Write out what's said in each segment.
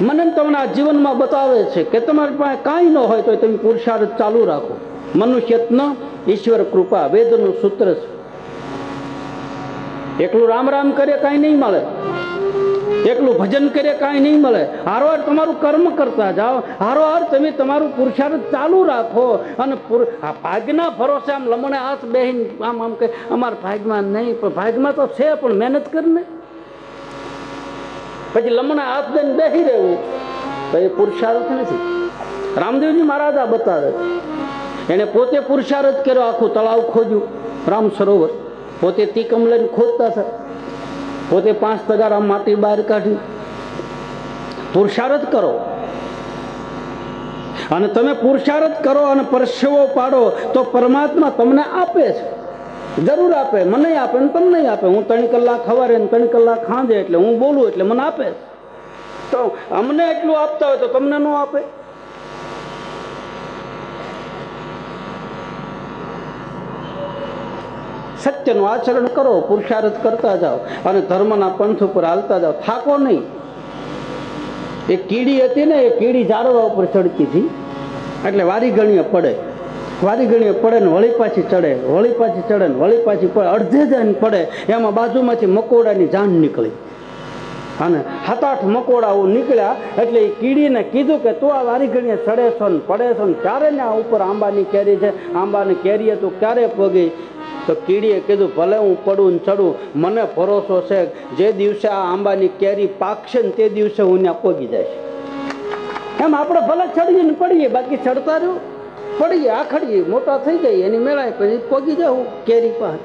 મને તમને આ જીવનમાં બતાવે છે કે તમારી પાસે કાંઈ ન હોય તો તમે પુરુષાર્થ ચાલુ રાખો. મનુષ્યત્ન ઈશ્વર કૃપા વેદનું સૂત્ર છે. એકલું રામ રામ કરે કાંઈ નહીં મળે, એકલું ભજન કરે કાંઈ નહીં મળે. હારોહાર તમારું કર્મ કરતા જાઓ, હારોહાર તમે તમારું પુરુષાર્થ ચાલુ રાખો. અને ભાગના ભરોસે આમ લમણે હાથ બેહીને આમ આમ કે અમારા ભાગમાં નહીં, પણ ભાગમાં તો છે, પણ મહેનત કરીને પછી લમણે હાથ દઈને બેસી રહેવું તો એ પુરુષાર્થ નથી. રામદેવજી મહારાજ આ બતાવે, એને પોતે પુરુષાર્થ કર્યો, આખું તળાવ ખોદ્યું, રામ સરોવર પોતે તીકમ લઈને ખોદતા હતા, પોતે 5 તગારા માટી બહાર કાઢી. પુરુષાર્થ કરો, અને તમે પુરુષાર્થ કરો અને પરસેવો પાડો તો પરમાત્મા તમને આપે છે, જરૂર આપે. મને આપે ને તમને આપે. હું 3 કલાક સવારે ને 3 કલાક સાંજે એટલે હું બોલું એટલે મને આપે. તો અમને એટલું આપતા હોય તો તમને ન આપે? સત્યનું આચરણ કરો, પુરુષાર્થ કરતા જાઓ અને ધર્મના પંથ ઉપર હાલતા જાઓ. થાકો નહીં. એક કીડી હતી ને, એ કીડી ઝાડવા ઉપર ચડતી હતી, એટલે વારી ગણીએ પડે, વારી ગણીએ પડે ને વળી પાછી ચડે, વળી પાછી ચડે ને વળી પાછી પડે, અડધે જઈને પડે. એમાં બાજુમાંથી મકોડાની જાન નીકળી અને 7-8 મકોડા નીકળ્યા. એટલે એ કીડીને કીધું કે તું આ વારી ઘણીએ ચડે છો ને પડે છો ને, ક્યારે ને આ ઉપર આંબાની કેરી છે, આંબાની કેરીએ તું ક્યારે પગી? તો કીડીએ કીધું ભલે હું પડું ને ચડું, મને ભરોસો છે જે દિવસે આ આંબાની કેરી પાકશે ને તે દિવસે હું ત્યાં પગી જઈશ. એમ આપણે ભલે ચડીએ ને પડીએ, બાકી ચડતા રહ્યું પડીએ આખડીએ મોટા થઈ જાય એની મેળાય પછી પગી જવું કેરી પાસે.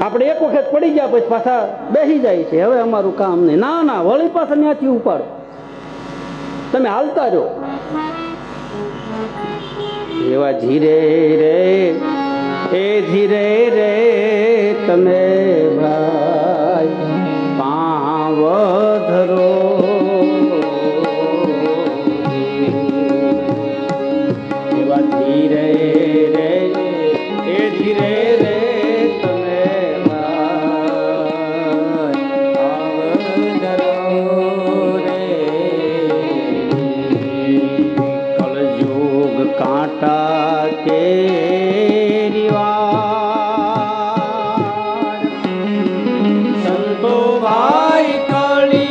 આપણે એક વખત પડી ગયા પછી પાછા બેસી જાય છે, હવે અમારું કામ નહીં. ના ના, વળી પાછા ત્યાંથી ઉપાડો, તમે હાલતા રહો. એવા ધીરે રે એ ધીરે રે તમે ભાઈ પાવ ધરો, એવા ધીરે રે એ ધીરે રે તમે ભાઈ પાવ ધરો રે. કલયુગ કાંટા કે સંતો ભાઈ કળી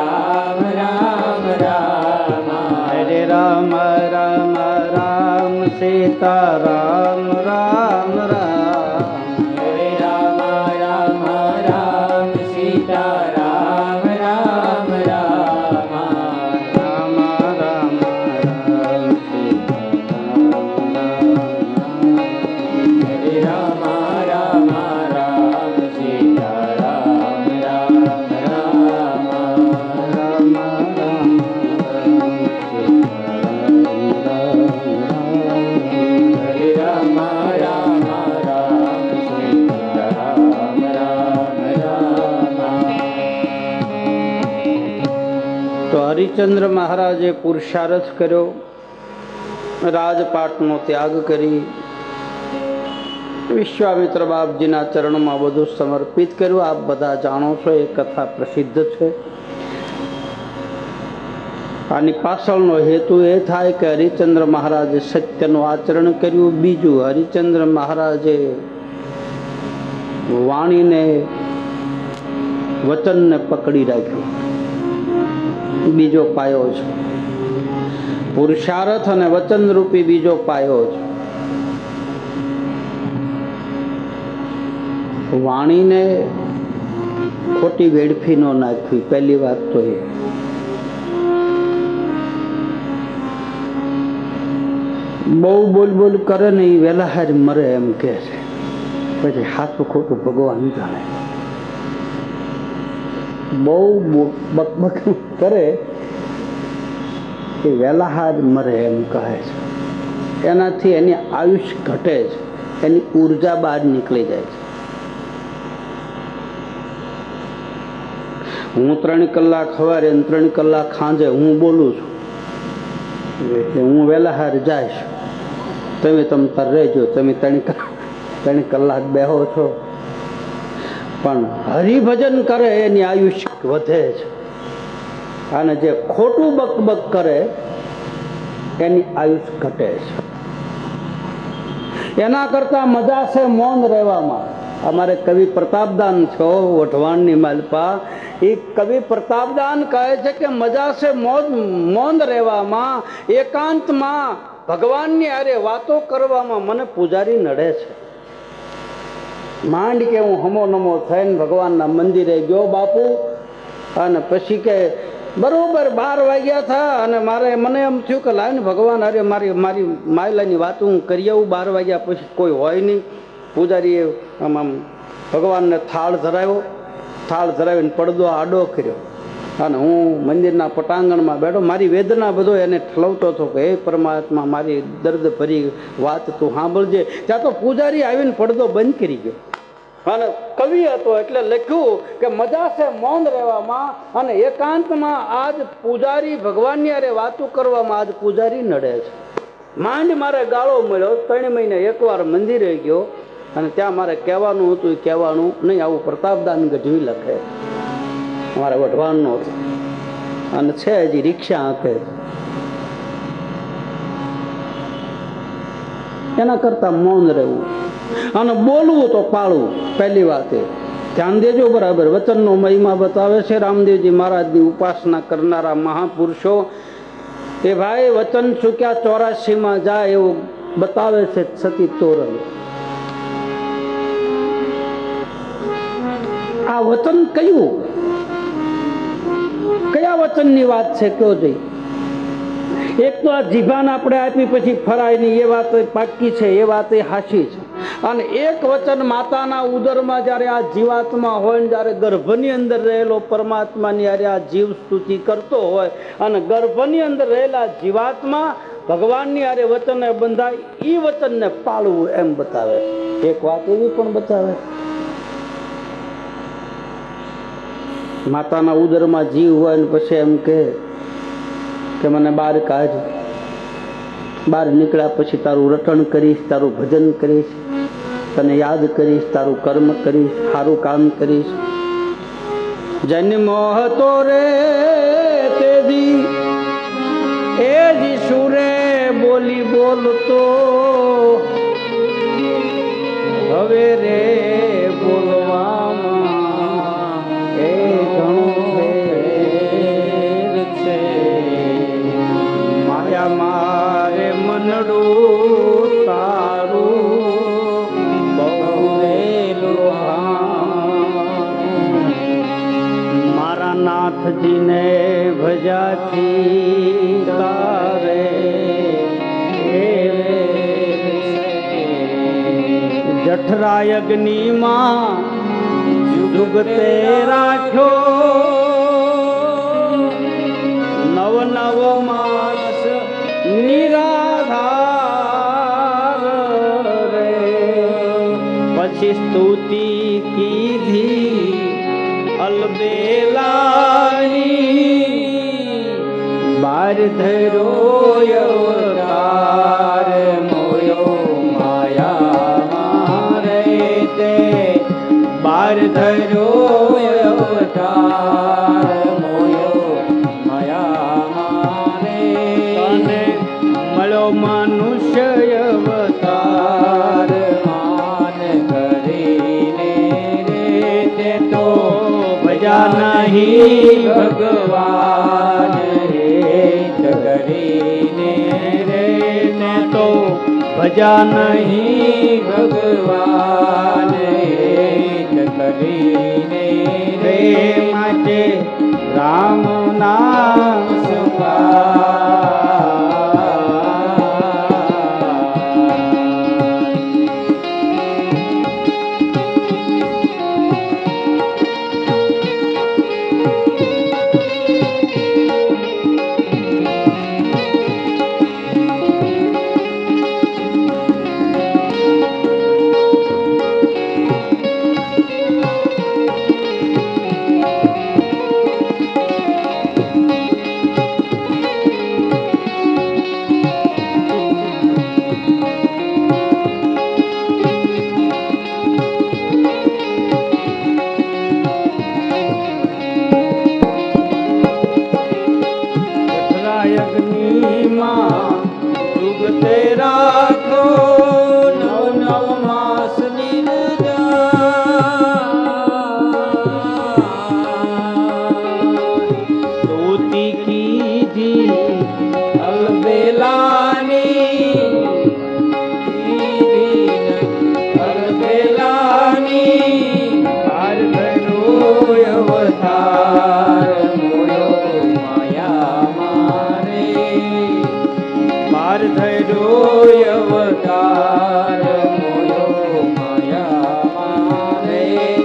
રામ રામ રામ હરે રામ રામ રામ સીતા રામ રામ રામ હરે રામ રામ રામ સીતા રામ રામ રામ રામ રામ રામ હરે રામ રામ રામ સીતા રામ રામ રામ રામ રામ હરે રામ રામ રામ સીતા રામ રામ રામ તો હરિચંદ્ર મહારાજે પુરુષાર્થ કર્યો, રાજપાટનો ત્યાગ કરી વિશ્વામિત્ર બાપજીના ચરણમાં બધું સમર્પિત કર્યું. આપ બધા જાણો છો, એ કથા પ્રસિદ્ધ છે. આની પાછળનો હેતુ એ થાય કે હરિચંદ્ર મહારાજે સત્યનું આચરણ કર્યું. બીજું, હરિચંદ્ર મહારાજે વાણીને વચનને પકડી રાખ્યું. બીજો પાયો છે પુરુષાર્થ અને વચન રૂપી બીજો પાયો છે. વાણીને ખોટી વેડફી ન નાખવી, પહેલી વાત તો એ. બહુ બોલ બોલ કરે ને એ વહેલા હાર મરે એમ કે છે, પછી સાચું ખોટું ભગવાન જાણે. બહુ બકબક કરે એ વહેલા હાર મરે એમ કહે છે. એનાથી એની આયુષ્ય ઘટે છે, એની ઉર્જા બહાર નીકળી જાય છે. હું 3 કલાક સવારે 3 કલાક સાંજે હું બોલું છું, એટલે હું વહેલા હાર જઈશ, તમે તાર રહેજો, તમે 3 કલાક બેહો છો. પણ હરિભજન કરે એની આયુષ્ય વધે છે, અને જે ખોટું બકબક કરે એની આયુષ્ય ઘટે છે. એના કરતા મજા છે મૌન રહેવામાં. અમારે કવિ પ્રતાપદાન છો વઢવાણની માલપા, એ કવિ પ્રતાપદાન કહે છે કે મજા છે મૌન રહેવામાં, એકાંતમાં ભગવાનની હારે વાતો કરવામાં મને પૂજારી નડે છે. માંડ કે હું હમો નમો થઈને ભગવાનના મંદિરે ગયો બાપુ, અને પછી કે બરોબર 12 વાગ્યા થયા, અને મને એમ થયું કે લાવીને ભગવાન અરે મારી માયલાની વાત હું કરી આવું. 12 વાગ્યા પછી કોઈ હોય નહીં. પૂજારીએ આમ ભગવાનને થાળ ધરાવીને પડદો આડો કર્યો, અને હું મંદિરના પટાંગણમાં બેઠો. મારી વેદના બધો એને ઠલવતો હતો કે હે પરમાત્મા, મારી દર્દ ભરી વાત તું સાંભળજે. ત્યાં તો પૂજારી આવીને પડદો બંધ કરી ગયો. અને કવિ હતો એટલે લખ્યું કે મજા છે મૌન રહેવામાં અને એકાંતમાં. આજ પૂજારી ભગવાનની હારે વાતો કરવામાં આજ પૂજારી નડે છે. માંડ મારે ગાળો મળ્યો. 3 મહિને એકવાર મંદિરે ગયો, અને ત્યાં મારે કહેવાનું હતું એ કહેવાનું નહીં. આવું પ્રતાપદાન ગઢવી લખે, મારે વઢવાનું હતું, અને છે હજી રિક્ષા આપે. એના કરતા મૌન રહેવું અને બોલવું તો પાળવું. પહેલી વાત એ ધ્યાન દેજો બરાબર. વચનનો મહિમા બતાવે છે રામદેવજી મહારાજની ઉપાસના કરનારા મહાપુરુષો. એ ભાઈ વચન ચૂક્યા 84માં જાય એવું બતાવે છે સતી તોરલ. આ વચન કયા વચનની વાત છે કયો જઈ? એક તો આ જીભાન આપણે આપી પછી ફરાય નહીં, એ વાત પાકી છે, એ વાત એ હાચી છે. અને એક વચન માતાના ઉદરમાં જ્યારે આ જીવાત્મા હોય ને જ્યારે ગર્ભની અંદર રહેલો પરમાત્માની હારે આ જીવ સ્તુતિ કરતો હોય, અને ગર્ભની અંદર રહેલા જીવાત્મા ભગવાનની હારે વચને બંધાય, એ વચનને પાળવું એમ બતાવે. એક વાત એવી પણ બતાવે, માતાના ઉદરમાં જીવ હોય ને પછી એમ કે મને બહાર કાઢ. બહાર નીકળ્યા પછી તારું રટણ કરીશ, તારું ભજન કરીશ, તને યાદ કરીશ, તારું કર્મ કરીશ, સારું કામ કરીશ. જન્મ હતો રે તેજી એ જ સુરે બોલી બોલતો, હવે રે બોલવામાં એ ઘણું નાથજીને ભજાથી તારે જઠરા અગ્નિમાં જુગતે રાખ્યો નવ નવ માસ નિરાધાર રે પછી સ્તુતિ કીધી અલબેલાની બાર ધરો અવતાર મોયો માયા રે તે બાર ધરો અવતાર મોયો માયા રે તને મળ્યો મનુષ્ય અવતાર માન કરીને રે તે તો ભજા નહીં ભગવાન હેત કરીને રે ને તો ભજા નહીં ભગવાન હેત કરીને રે માટે રામ નામ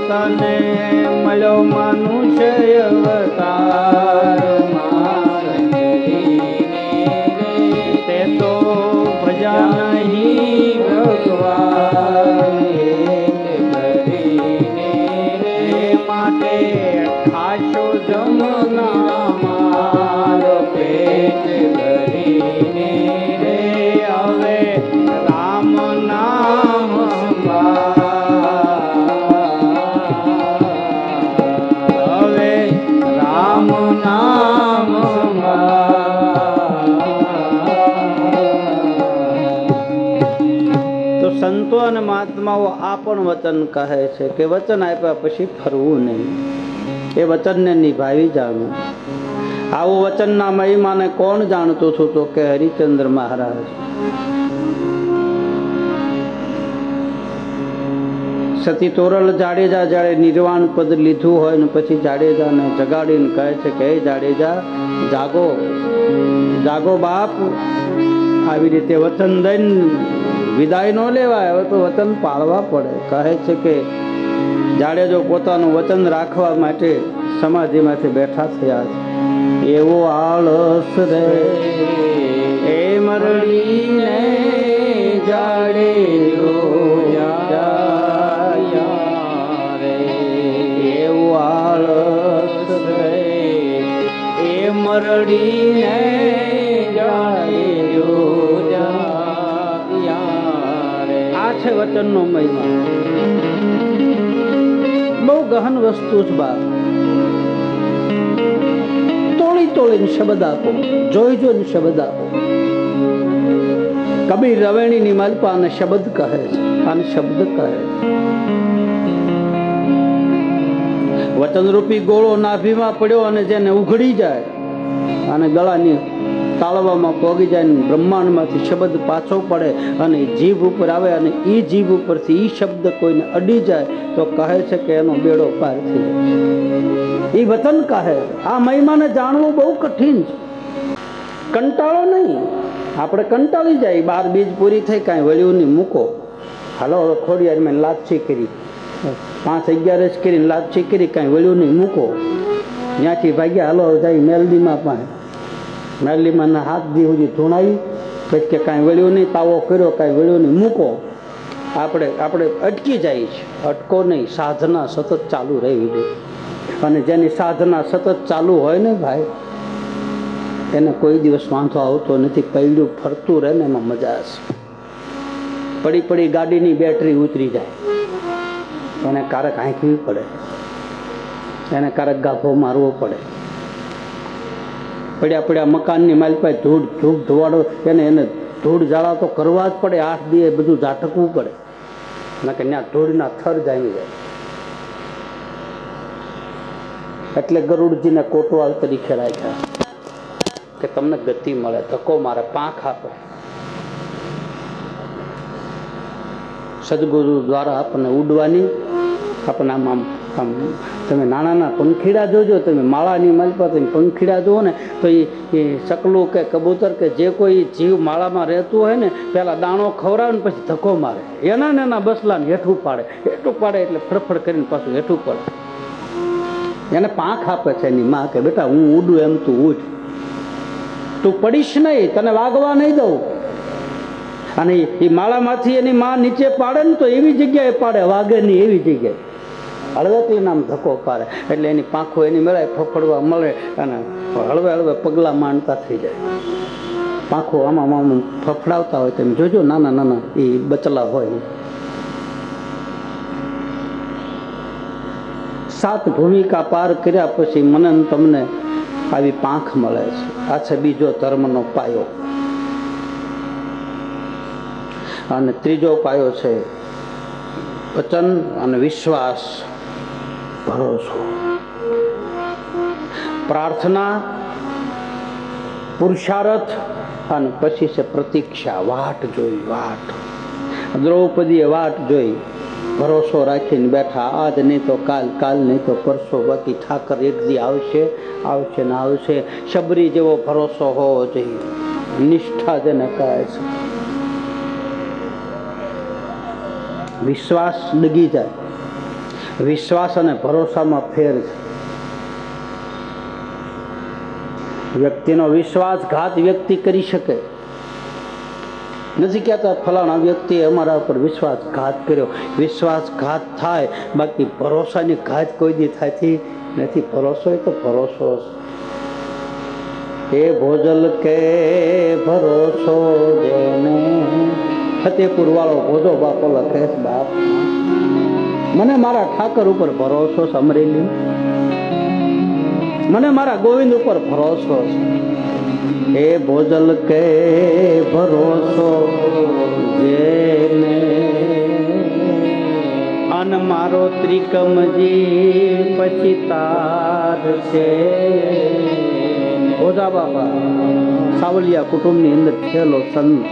તને મળ્યો મનુષ્ય અવતાર તે તો ભજા નહીં ભગવાન રે માટે ખાશો જમના મારો પેટ ભરીને રે હવે રામ નામ સંતો અને મહાત્માઓ આ પણ વચન કહે છે કે વચન આપ્યા પછી ફરવું નહીં, એ વચનને નિભાવી જાણવું. આવું વચનના મહિમાને કોણ જાણતું હતું તો કે હરિચંદ્ર મહારાજ. સતી તોરલ જાડેજા જ્યારે નિર્વાણ પદ લીધું હોય ને પછી જાડેજાને જગાડીને કહે છે કે હે જાડેજા જાગો જાગો બાપ, આવી રીતે વચન દઈને વિદાય ન લેવાય, હવે તો વચન પાળવા પડે. કહે છે કે જાડેજો પોતાનું વચન રાખવા માટે સમાધિમાંથી બેઠા થયા છે. એવો આળસ રે એ મરડીને જાડેજો રે, એવું આળસ રે એ મરડીને જાડેજો આ છે વચનનો મહિમા. બહુ ગહન વસ્તુ જ બાપ. તોડી તોડીને શબ્દ આપો, જોઈ જોઈને શબ્દ આપો. કબીર રવેણીની માલપા આને શબ્દ કહે છે, આને શબ્દ કહે છે. વચનરૂપી ગોળો નાભીમાં પડ્યો અને જેને ઉઘડી જાય અને ગળાની તાળવામાં પોગી જાય ને બ્રહ્માંડમાંથી શબ્દ પાછો પડે અને જીભ ઉપર આવે અને એ જીભ ઉપરથી એ શબ્દ કોઈને અડી જાય તો કહે છે કે એનો બેડો પાર થઈ જાય. એ વતન કહે. આ મહિમાને જાણવું બહુ કઠિન છે. કંટાળો નહીં. આપણે કંટાળી જાય. 12 બીજ પૂરી થઈ, કાંઈ વળ્યું નહીં, મૂકો. હાલો હવે ખોડિયાર મેં લાપસી કરી, 5-11 કરીને લાપસી કરી, કાંઈ વળ્યું નહીં, મૂકો. ત્યાંથી ભાગ્યા હાલો જાય મેલડીમાં પાસે. મેલડીમાં હાથ દી સુધી ધૂણાવી, પછી કે કાંઈ વળ્યું નહીં, તાવો કર્યો, કાંઈ વળ્યું નહીં, મૂકો. આપણે અટકી જાય છે. અટકો નહીં. સાધના સતત ચાલુ રહેવી જોઈએ. અને જેની સાધના સતત ચાલુ હોય ને ભાઈ, એને કોઈ દિવસ વાંધો આવતો નથી. પૈડું ફરતું રહે ને એમાં મજા હશે. પડી ગાડીની બેટરી ઉતરી જાય, એને કારક આંખવી પડે, એને કારક ગાભો મારવો પડે. પડ્યા મકાનની માલ પાસે ધૂળ ધોવાડો, એને ધૂળ જાળા તો કરવા જ પડે. 8 દી બધું ઝાટકવું પડે, ના કે ત્યાં ધૂળના થર જામી જાય. એટલે ગરુડજીને કોટવાલ તરીકે રાખ્યા કે તમને ગતિ મળે, ધક્કો મારે, પાંખ આપે. સદગુરુ દ્વારા આપણને ઉડવાની, આપણને આમ તમે નાના પંખીડા જોજો, તમે માળાની માલપા તમે પંખીડા જુઓ ને તો એ સકલું કે કબૂતર કે જે કોઈ જીવ માળામાં રહેતું હોય ને, પહેલાં દાણો ખવડાવે ને પછી ધક્કો મારે, એના બસલાને હેઠું પાડે એટલે ફડફડ કરીને પાછું હેઠું પડે. એને પાંખ આપે છે એની માં કે બેટા હું ઉડું એમ તું ઉઠ, તું પડીશ નહીં, તને વાગવા નહીં દઉં. અને એ માળામાંથી એની માં નીચે પાડે ને તો એવી જગ્યાએ પાડે, વાગે નહીં એવી જગ્યાએ. હળવેથી નામ ધક્કો પાડે એટલે એની પાંખો એની મેળાએ ફફડવા મળે અને હળવે પગલાં માંડતા થઈ જાય. પાંખો આમાં ફફડાવતા હોય તેમ જોજો, નાના એ બચલા હોય. 7 ભૂમિકા પાર કર્યા પછી મને તમને આવી પાંખ મળે છે. આ છે બીજો ધર્મનો પાયો. અને ત્રીજો પાયો છે વચન અને વિશ્વાસ, ભરોસો, પ્રાર્થના, પુરુષાર્થ અને પછી છે પ્રતીક્ષા. વાટ જોઈ, વાટ. દ્રૌપદીએ વાટ જોઈ, ભરોસો રાખીને બેઠા. આજ નહીં તો કાલ, કાલ નહીં તો પરસો, બાકી ઠાકર એક દી આવશે ને આવશે. શબરી જેવો ભરોસો હોવો જોઈએ, નિષ્ઠા જેને કહે છે. વિશ્વાસ ડગી જાય. વિશ્વાસ અને ભરોસામાં ફેર છે. વ્યક્તિનો વિશ્વાસઘાત વ્યક્તિ કરી શકે. નથી કહેતા ફલાણા વ્યક્તિએ અમારા ઉપર વિશ્વાસઘાત કર્યો. વિશ્વાસઘાત થાય, બાકી ભરોસાની ઘાત કોઈ દી થતી નથી. ભરોસો એ તો ભરોસો. એ ભોજલ કે ભરોસો જેને, ફતેપુર વાળો ભોજો બાપો લખે, બાપ મને મારા ઠાકર ઉપર ભરોસો છે, અમરેલી મને મારા ગોવિંદ ઉપર ભરોસો છે. એ ભોજલ કે ભરોસો જેને, અન મારો ત્રિકમજી પછી તાર છે. ભોજા બાપા સાવલિયા કુટુંબની અંદર થયેલો સંત.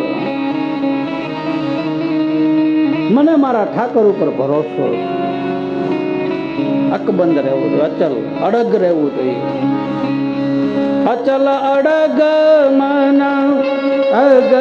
મને મારા ઠાકર ઉપર ભરોસો. અકબંધ રહેવું જોઈએ, અચલ અડગ રહેવું જોઈએ. અચલ અડગ મન અગ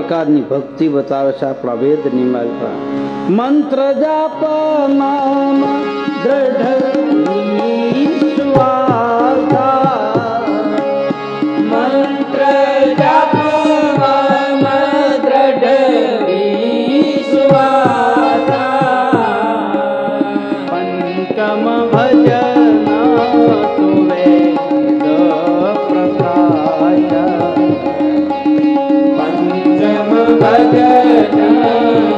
પ્રકારની ભક્તિ બતાવે છે આપણા વેદની માલપા. મંત્ર જાપ નામ દ્રઢ વિશ્વાસા, મંત્ર જાપ મમ દ્રઢ વિશ્વાસા, પંચમ ભજન સુવેદ પ્રકાશ, પંચમ ભજન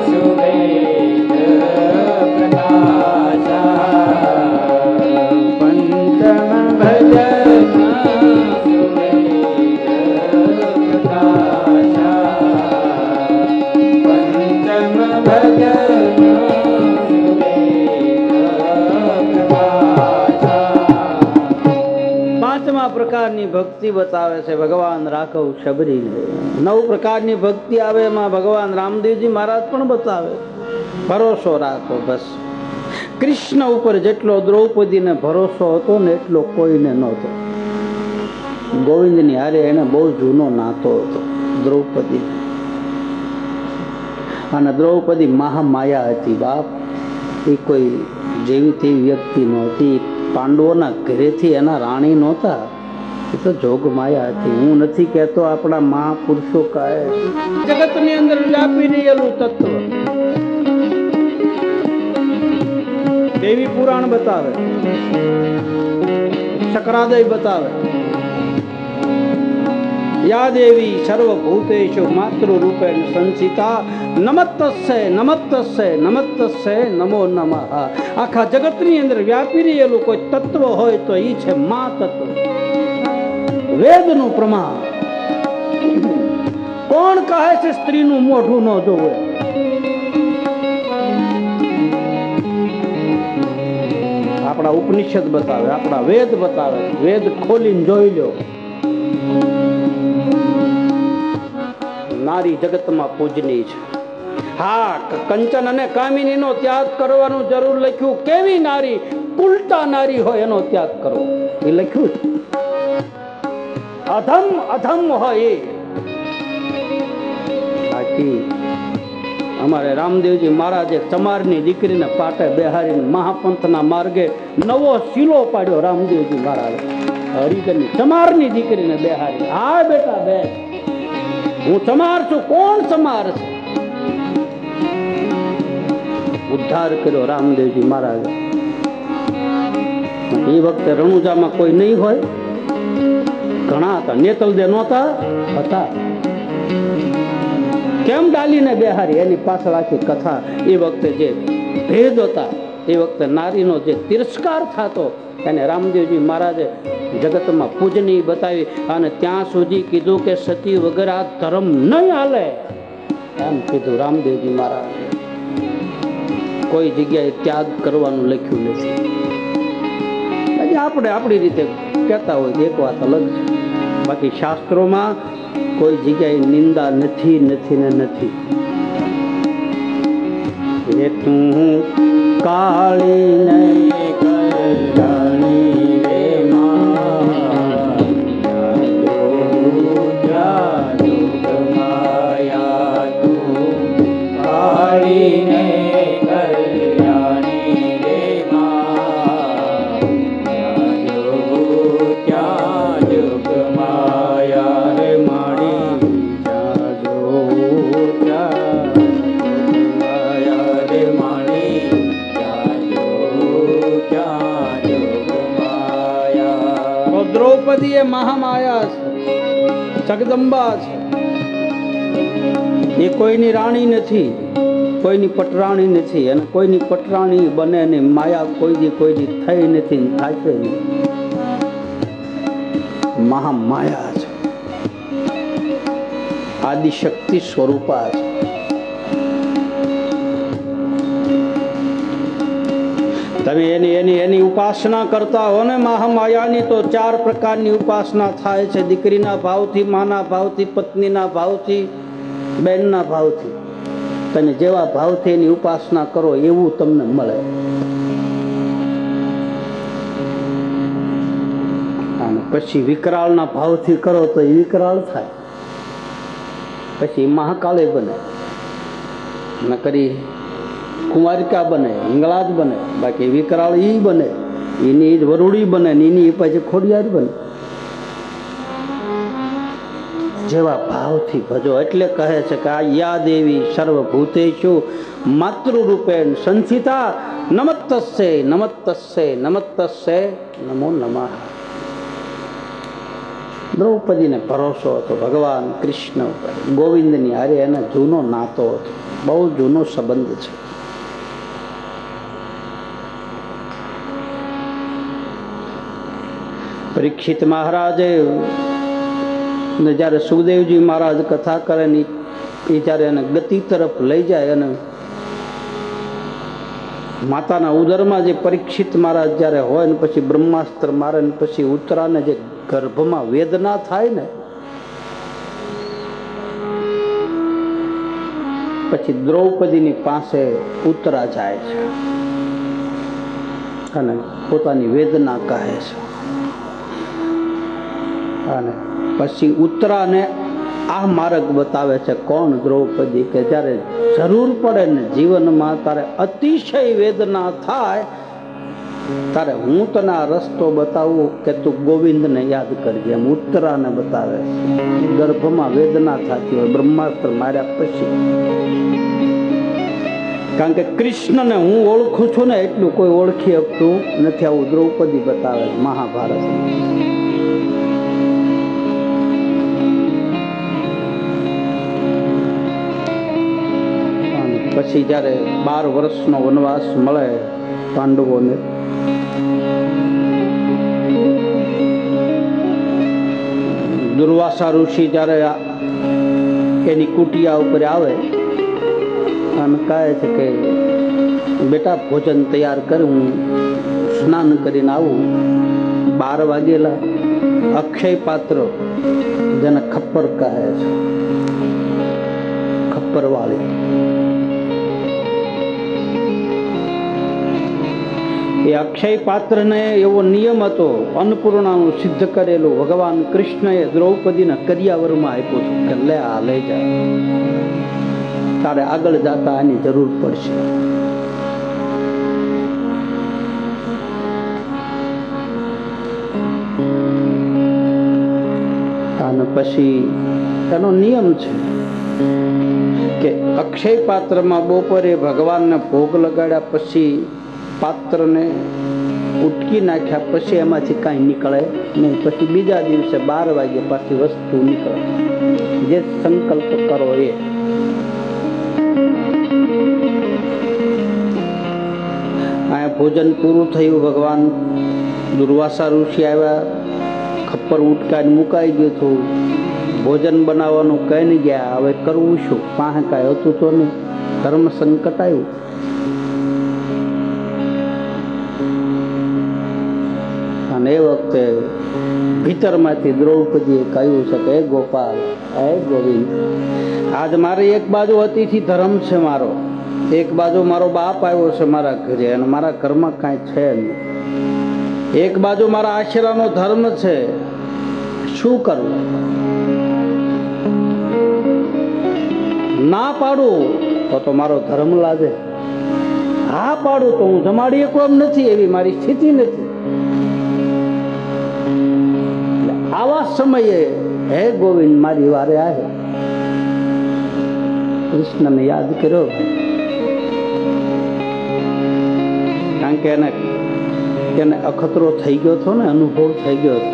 સુવેદ પ્રકાશા, પંચમ ભજન સુવેદ પ્રકાશા, પંચમ ભજન સુવેદ પ્રકાશા. પાંચમા પ્રકારની ભક્તિ બતાવે છે ભગવાન રાઘવ શબરીને. 9 પ્રકારની ભક્તિ આવે એમાં ભગવાન રામદેવજી મહારાજ પણ બતાવે. ભરોસો રાખો બસ. કૃષ્ણ ઉપર જેટલો દ્રૌપદીને ભરોસો હતો ને એટલો કોઈને નહોતો. ગોવિંદની હારે એને બહુ જૂનો નાતો હતો દ્રૌપદી. અને દ્રૌપદી મહામાયા હતી બાપ. એ કોઈ જેવી તેવી વ્યક્તિ નહોતી. પાંડવોના ઘરેથી એના રાણી નહોતા. એ તો જોગ માયા હતી. હું નથી કહેતો આપણા મહાપુરુષો કહે જગતની અંદર વ્યાપી રહેલું તત્વ. દેવી પુરાણ બતાવે, શકરાદય બતાવે. યા દેવી સર્વભૂતેષુ માતૃરૂપેણ સંસ્થિતા નમસ્તસ્ય નમસ્તસ્ય નમસ્તસ્ય નમો નમઃ. આખા જગતની અંદર વ્યાપી રહેલું કોઈ તત્વ હોય તો એ છે મા તત્વ. વેદનું પ્રમાણ. કોણ કહે છે સ્ત્રીનું મોઢું ન જોવે? આપણા ઉપનિષદ બતાવે, આપણા વેદ બતાવે. વેદ ખોલીને જોઈ લો. નારી જગતમાં પૂજનીય છે. હા, કંચન અને કામિનીનો ત્યાગ કરવાનું જરૂર લખ્યું. કેવી નારી? ઉલટા નારી હોય એનો ત્યાગ કરવો એ લખ્યું છે. અધમ અધમ હોય એ. બાકી અમારે રામદેવજી મહારાજે ચમારની દીકરીને પાટે બેહારીને મહાપંથના માર્ગે નવો શીલો પાડ્યો. રામદેવજી મહારાજે હરિજનની ચમારની દીકરીને બેહારી. હા બેટા બે, હું ચમાર છું. કોણ ચમાર છે? ઉદ્ધાર કર્યો રામદેવજી મહારાજે. એ વખતે રણુજામાં કોઈ નહીં હોય. ઘણા હતા. નેતલદે નહોતા હતા. કેમ ડાલીને બેહારી? એની પાછળ આખી કથા. એ વખતે જે ભેદ હતા, એ વખતે નારીનો જે તિરસ્કાર થતો એને રામદેવજી મહારાજે જગતમાં પૂજનીય બતાવી. અને ત્યાં સુધી કીધું કે સતી વગર આ ધર્મ નહીં હાલે એમ કીધું રામદેવજી મહારાજે. કોઈ જગ્યાએ ત્યાગ કરવાનું લખ્યું નથી. આપણે આપણી રીતે કહેતા હોય એક વાત અલગ છે. બાકી શાસ્ત્રોમાં કોઈ જગ્યાએ નિંદા નથી નથી ને નથી. એ તું કાળીને કલ્યાણી રે માં, જાદુ માયા તું કાળીને કલ્યાણી રે માં, જાદુ માયા રે માડી જાદુ માયા રે માડી તો દ્રૌપદી એ મહામાયા છે, જગદંબા છે. એ કોઈની રાણી નથી, કોઈની પટરાણી નથી. અને કોઈની પટરાણી બને નહીં. માયા કોઈની થઈ નથી ને થશે નહીં. મહામાયા છે, આદિશક્તિ સ્વરૂપા છે. તમે એની ઉપાસના કરતા હો ને મહામાયાની, તો 4 પ્રકારની ઉપાસના થાય છે. દીકરીના ભાવથી, માના ભાવથી, પત્નીના ભાવથી, બહેનના ભાવથી. તમે જેવા ભાવથી એની ઉપાસના કરો એવું તમને મળે. અને પછી વિકરાળના ભાવથી કરો તો એ વિકરાળ થાય. પછી મહાકાલે બને, ન કરી કુમારિકા બને, હિંગળાજ બને, બાકી વિકરાળ ઈ બને, એની વરુડી બને ને એની પછી ખોડિયાર બને. જેવા ભાવથી ભજો. એટલે કહે છે કે આ યા દેવી સર્વભૂતેષુ માતૃરૂપેણ સંસ્થિતા નમસ્તસ્ય નમસ્તસ્ય નમસ્તસ્ય નમો નમઃ. દ્રૌપદીને ભરોસો હતો ભગવાન કૃષ્ણ ઉપર, ગોવિંદની હારે એનો જૂનો નાતો હતો, બહુ જૂનો સંબંધ છે. પરીક્ષિત મહારાજે જ્યારે સુખદેવજી મહારાજ કથા કરે ને એ જ્યારે એને ગતિ તરફ લઈ જાય અને માતાના ઉદરમાં જે પરીક્ષિત મહારાજ જ્યારે હોય ને પછી બ્રહ્માસ્ત્ર મારે ને પછી ઉત્તરાને જે ગર્ભમાં વેદના થાય ને પછી દ્રૌપદીની પાસે ઉત્તરા જાય છે અને પોતાની વેદના કહે છે. અને પછી ઉત્તરાને આ માર્ગ બતાવે છે. કોણ? દ્રૌપદી. કે જ્યારે જરૂર પડે ને જીવનમાં તારે અતિશય વેદના થાય તારે હું તને આ રસ્તો બતાવું કે તું ગોવિંદને યાદ કરજે. એમ ઉત્તરાને બતાવે છે. ગર્ભમાં વેદના થતી હોય બ્રહ્માસ્ત્ર માર્યા પછી. કારણ કે કૃષ્ણને હું ઓળખું છું ને એટલું કોઈ ઓળખી શકતું નથી. આવું દ્રૌપદી બતાવે મહાભારત. પછી જ્યારે 12 વર્ષનો વનવાસ મળે પાંડવોને, દુર્વાસા ઋષિ જ્યારે એની કુટિયા ઉપર આવે અને કહે છે કે બેટા ભોજન તૈયાર કર, હું સ્નાન કરીને આવું. 12 વાગેલા. અક્ષય પાત્ર જેને ખપ્પર કહે છે, ખપ્પર વાળી, એ અક્ષય પાત્રને એવો નિયમ હતો, અન્નપૂર્ણાનું સિદ્ધ કરેલું ભગવાન કૃષ્ણએ દ્રૌપદીને કરિયાવરમાં આપ્યું હતું કે લે આ લઈ જા, તારે આગળ જતા આની જરૂર પડશે. અને પછી એનો નિયમ છે કે અક્ષય પાત્રમાં બપોરે ભગવાનને ભોગ લગાડ્યા પછી પાત્રને ઉટકી નાખ્યા પછી એમાંથી કાંઈ નીકળે નહીં. પછી બીજા દિવસે 12 વાગે પાછી વસ્તુ નીકળે. જે સંકલ્પ કરો એ. આ ભોજન પૂરું થયું. ભગવાન દુર્વાસા ઋષિ આવ્યા, ખપ્પર ઉટકાઈને મુકાઈ ગયું હતું. ભોજન બનાવવાનું કહીને ગયા. હવે કરવું શું? પાસે કાંઈ હતું તો નહીં. ધર્મ સંકટ આવ્યું. અને એ વખતે ભીતરમાંથી દ્રૌપદીએ કહ્યું છે કે હે ગોપાલ, હે ગોવિંદ, આજ મારે એક બાજુ અતિથિ ધર્મ છે મારો, એક બાજુ મારો બાપ આવ્યો છે મારા ઘરે અને મારા ઘરમાં કાંઈ છે નહીં, એક બાજુ મારા આશરાનો ધર્મ છે, શું કરવું? ના પાડું તો મારો ધર્મ લાગે, હા પાડું તો હું જમાડી શકું એમ નથી, એવી મારી સ્થિતિ નથી. આવા સમયે હે ગોવિંદ મારી વારે આવ્યો, કૃષ્ણને યાદ કર્યો. કારણ કે એને અખતરો થઈ ગયો હતો ને, અનુભવ થઈ ગયો હતો.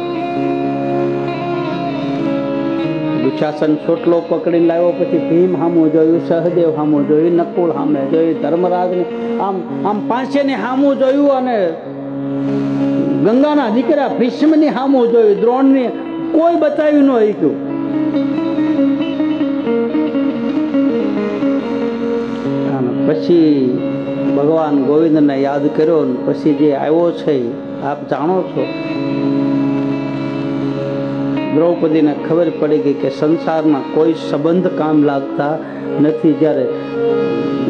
દુશાસન સોટલો પકડીને લાવ્યો પછી ભીમ સામું જોયું, સહદેવ સામું જોયું, નકુળ સામે જોયું, ધર્મરાજને આમ આમ પાંચેને સામું જોયું અને ગંગાના દીકરા ભીષ્મની સામું જોયું, દ્રોણની કોઈ બતાવ્યું ન શક્યું. અને પછી ભગવાન ગોવિંદને યાદ કર્યો. પછી જે આવ્યો છે આપ જાણો છો. દ્રૌપદીને ખબર પડી ગઈ કે સંસારમાં કોઈ સંબંધ કામ લાગતા નથી. જ્યારે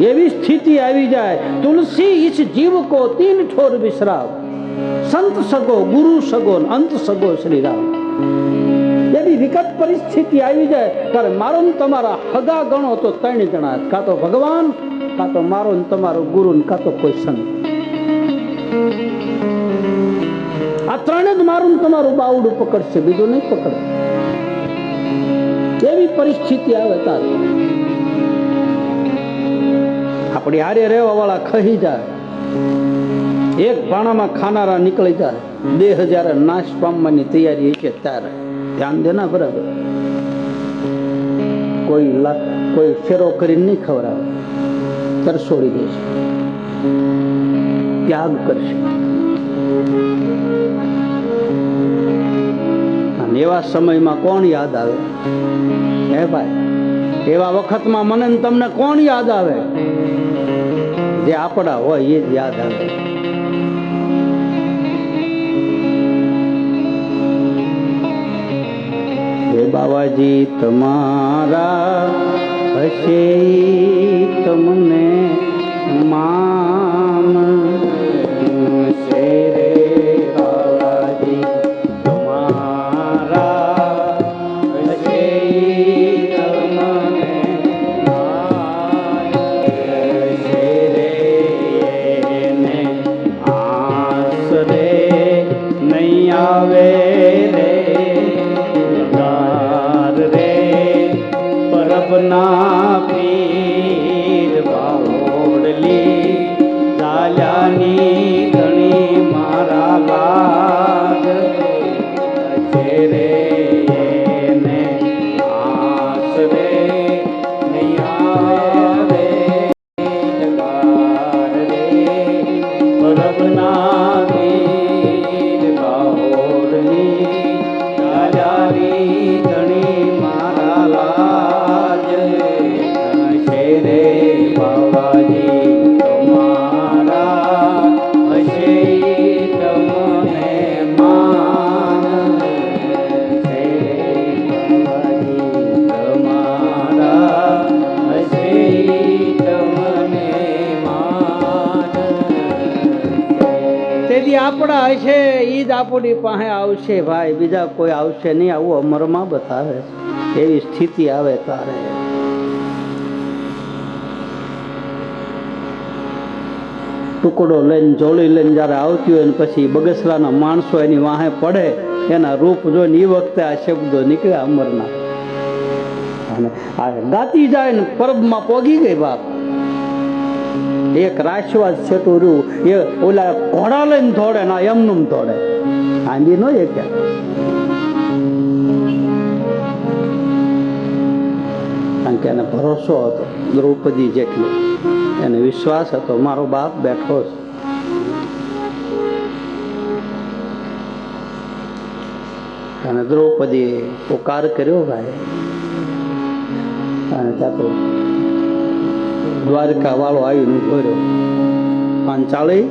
એવી સ્થિતિ આવી જાય, તુલસી ઇસ જીવ કો તીન ઠોર વિશ્રામ, સંત સગો, ગુરુ સગો, અંત સગો શ્રી રામ. એવી વિકટ પરિસ્થિતિ આવી જાય ત્યારે મારો ને તમારા હગા ગણો તો 3 જણા, કાં તો ભગવાન, કાં તો મારો ને તમારો ગુરુ, કાં તો કોઈ સંત. આ 3 જ મારું ને તમારું બાવડું પકડશે, બીજું નહીં પકડે. એવી પરિસ્થિતિ આવે તારે આપણી હારે રહેવા વાળા ખહી જાય, એક ભાણામાં ખાનારા નીકળી જાય, દેહ જયારે નાશ પામવાની તૈયારી છે ત્યારે ધ્યાન દેના. બરાબર, કોઈ શેરો કરીને નહીં ખવડાવે, તરસોડી દેશે, ત્યાગ કરશે. અને એવા સમયમાં કોણ યાદ આવે? હે ભાઈ, એવા વખતમાં મને ને તમને કોણ યાદ આવે? જે આપણા હોય એ જ યાદ આવે. હે બાવાજી તમારા હશે તમને માન છે રે, બાવાજી તમારા હશે તમને માન છે રે, એને આસ રે નહીં આવે રે, પરબના પીર બાવડલી ચાલ્યાની ધણી મારા લાગ છે રે, એને આસ રે નહીં આવે જગાર રે, પરબના પીર બાવડલી ચાલ્યાની ધણી મારા લાજ છે રે, બાવાજી તમારા હશે તમને માન છે, બાવાજી તમારા હશે તમને માન. તેથી આપણા હશે ઈ જ આપણી પાસે આવશે ભાઈ, બીજા કોઈ આવશે નહીં. આવું અમરમાં બતાવે, એવી સ્થિતિ આવે તારે. ટુકડો લઈને જોડી લઈને જયારે આવતી હોય ને પછી બગસરાના માણસો એની વાહે પડે, એના રૂપ જોઈને એ વખતે આ શબ્દો નીકળે અમરના. અને આ ગાતી જાય ને પરબમાં પોગી ગઈ બાપ. એક રાશવાદ છેટું રહ્યું, એ ઓલા ઘોડા લઈને દોડે ના એમનું દોડે, આંધી નો એ ક્યાં. કારણ કે એને ભરોસો હતો દ્રૌપદી જેટલો, એને વિશ્વાસ હતો મારો બાપ બેઠો છે. અને દ્રૌપદીએ પોકાર કર્યો ભાઈ, અને ત્યાં તો દ્વારકા વાળો આવીને બોલ્યો, પાંચાળી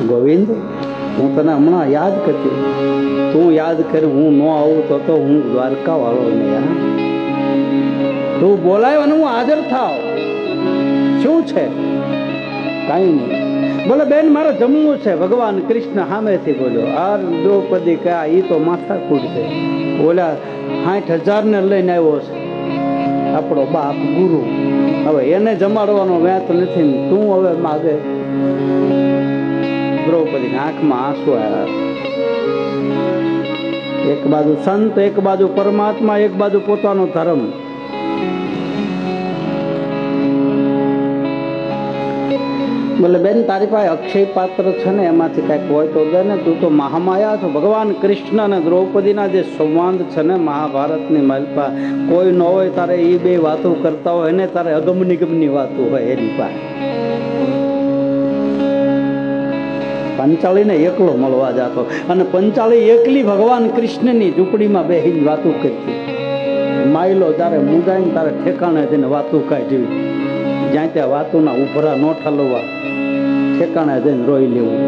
ગોવિંદ, હું તને હમણાં યાદ કરતી, તું યાદ કરી, હું ન આવું તો હું દ્વારકા વાળો નહીં. તું બોલાયો અને હું હાજર થાવ. શું છે? કાંઈ નહીં. બોલે બેન મારે જમવું છે. ભગવાન કૃષ્ણ સામેથી બોલ્યો. આ દ્રૌપદી કે આ ઈ તો માથાકૂટ છે. બોલ્યા 60,000 ને લઈને આવ્યો છે આપણો બાપ ગુરુ, હવે એને જમાડવાનો વેત નથી, તું હવે માગે. દ્રૌપદી આંખમાં આંસુ આવ્યા. એક બાજુ સંત, એક બાજુ પરમાત્મા, એક બાજુ પોતાનો ધર્મ. બોલે બેન તારી પાસે અક્ષય પાત્ર છે ને, એમાંથી કઈક હોય તો દે ને, તું તો મહામાયા છો. ભગવાન કૃષ્ણ અને દ્રૌપદીના જે સંવાદ છે ને મહાભારતની માલપા, કોઈ ન હોય તારે એ બે વાતો કરતા હોય ને, તારે અગમ નિગમની વાતો હોય એની પાસે. પંચાળીને એકલો મળવા જતો, અને પંચાળી એકલી ભગવાન કૃષ્ણની ઝૂંપડીમાં બેહીને વાતો કરતી. માયલો તારે મુદાઈને તારે ઠેકાણે જઈને વાતો કાઢી, જ્યાં ત્યાં વાતોના ઉભરા ન ઠલવા, ઠેકાણે જઈને રોઈ લેવું.